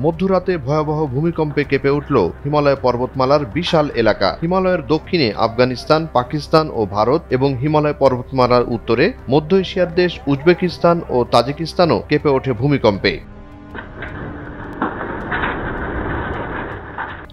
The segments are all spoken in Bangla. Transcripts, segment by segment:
মধ্যরাতে ভয়াবহ ভূমিকম্পে কেঁপে উঠল হিমালয় পর্বতমালার বিশাল এলাকা। হিমালয়ের দক্ষিণে আফগানিস্তান, পাকিস্তান ও ভারত এবং হিমালয় পর্বতমালার উত্তরে মধ্য এশিয়ার দেশ উজবেকিস্তান ও তাজিকিস্তানও কেঁপে ওঠে ভূমিকম্পে।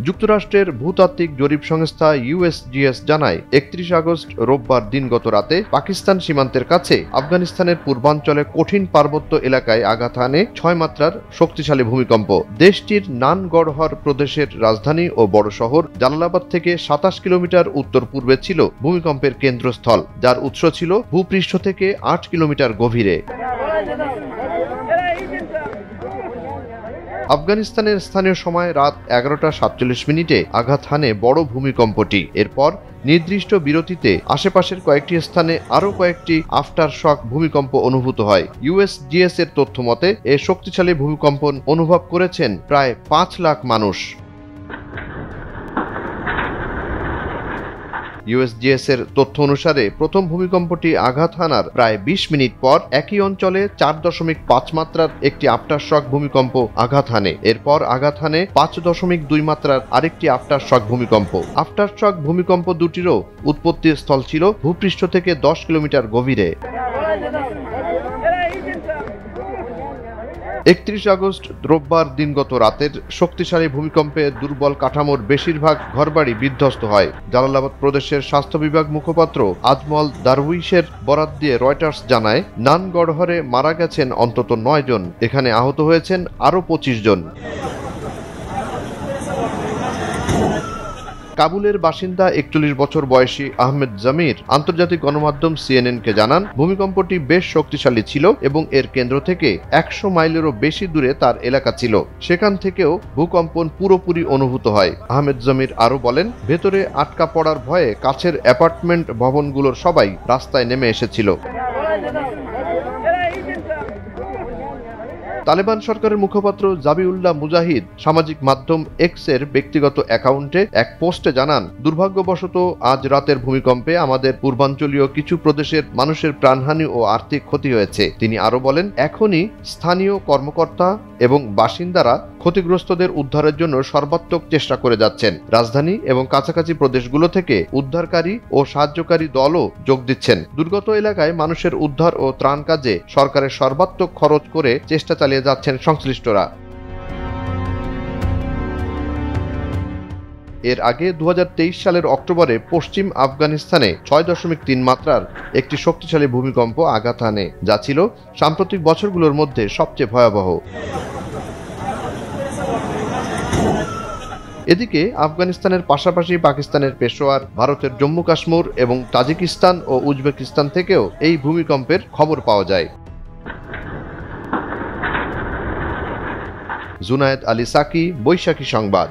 যুক্তরাষ্ট্রের ভূতাত্ত্বিক জরিপ সংস্থা USGS জানায় 31 আগস্ট রোববার দিনগত রাতে পাকিস্তান সীমান্তের কাছে আফগানিস্তানের পূর্বাঞ্চলে কঠিন পার্বত্য এলাকায় আঘাত হানে 6 মাত্রার শক্তিশালী ভূমিকম্প। দেশটির নানগড়হর প্রদেশের রাজধানী ও বড় শহর জালালাবাদ থেকে 27 কিলোমিটার উত্তর পূর্বে ছিল ভূমিকম্পের কেন্দ্রস্থল, যার উৎস ছিল ভূপৃষ্ঠ থেকে 8 কিলোমিটার গভীরে। আফগানিস্তানের স্থানীয় সময় রাত 11:47 আঘাত হানে বড় ভূমিকম্পটি। এরপর নির্দিষ্ট বিরতিতে আশেপাশের কয়েকটি স্থানে আরও কয়েকটি আফটার শক ভূমিকম্প অনুভূত হয়। USGS এর তথ্য মতে এ শক্তিশালী ভূমিকম্পন অনুভব করেছেন প্রায় 5 লাখ মানুষ। USGS এর তথ্য অনুসারে প্রথম ভূমিকম্পটি আঘাত হানার প্রায় 20 মিনিট পর একই অঞ্চলে 4.5 মাত্রার একটি আফটার শক ভূমিকম্প আঘাত হানে। এরপর আঘাত হানে 5.2 মাত্রার আরেকটি আফটার শক ভূমিকম্প। আফটার শক ভূমিকম্প দুটিরও উৎপত্তি স্থল ছিল ভূপৃষ্ঠ থেকে 10 কিলোমিটার গভীরে। 31 আগস্ট রোববার দিনগত রাতের শক্তিশালী ভূমিকম্পে দুর্বল কাঠামোর বেশিরভাগ ঘরবাড়ি বিধ্বস্ত হয়। জালালাবাদ প্রদেশের স্বাস্থ্য বিভাগ মুখপাত্র আজমল দারউইশের বরাত দিয়ে রয়টার্স জানায়, নানগড়হরে মারা গেছেন অন্তত 9 জন, এখানে আহত হয়েছেন আরও 25 জন। কাবুলের বাসিন্দা 41 বছর বয়সী আহমেদ জামির আন্তর্জাতিক গণমাধ্যম CNN-কে জানান, ভূমিকম্পটি বেশ শক্তিশালী ছিল এবং এর কেন্দ্র থেকে 100 মাইলেরও বেশি দূরে তার এলাকা ছিল। সেখান থেকেও ভূকম্পন পুরোপুরি অনুভূত হয়। আহমেদ জামির আরও বলেন, ভেতরে আটকা পড়ার ভয়ে কাছের অ্যাপার্টমেন্ট ভবনগুলোর সবাই রাস্তায় নেমে এসেছিল। তালেবান সরকারের মুখপাত্র জাবিউল্লাহ মুজাহিদ সামাজিক মাধ্যম এক্সের ব্যক্তিগত অ্যাকাউন্টে এক পোস্টে জানান, দুর্ভাগ্যবশত আজ রাতের ভূমিকম্পে আমাদের পূর্বাঞ্চলীয় কিছু প্রদেশের মানুষের প্রাণহানি ও আর্থিক ক্ষতি হয়েছে। তিনি আরও বলেন, এখনই স্থানীয় কর্মকর্তা এবং বাসিন্দারা ক্ষতিগ্রস্তদের উদ্ধারের জন্য সর্বাত্মক চেষ্টা করে যাচ্ছেন। রাজধানী এবং কাছাকাছি প্রদেশগুলো থেকে উদ্ধারকারী ও সাহায্যকারী দলও যোগ দিচ্ছেন। দুর্গত এলাকায় মানুষের উদ্ধার ও ত্রাণ কাজে সরকারের সর্বাত্মক খরচ করে চেষ্টা চালিয়ে যাচ্ছেন সংশ্লিষ্টরা। এর আগে 2023 সালের অক্টোবরে পশ্চিম আফগানিস্তানে 6.3 মাত্রার একটি শক্তিশালী ভূমিকম্প আঘাত হানে, যা ছিল সাম্প্রতিক বছরগুলোর মধ্যে সবচেয়ে ভয়াবহ। এদিকে আফগানিস্তানের পাশাপাশি পাকিস্তানের পেশোয়ার, ভারতের জম্মু কাশ্মীর এবং তাজিকিস্তান ও উজবেকিস্তান থেকেও এই ভূমিকম্পের খবর পাওয়া যায়। জুনায়েদ আলী সাকি, বৈশাখী সংবাদ।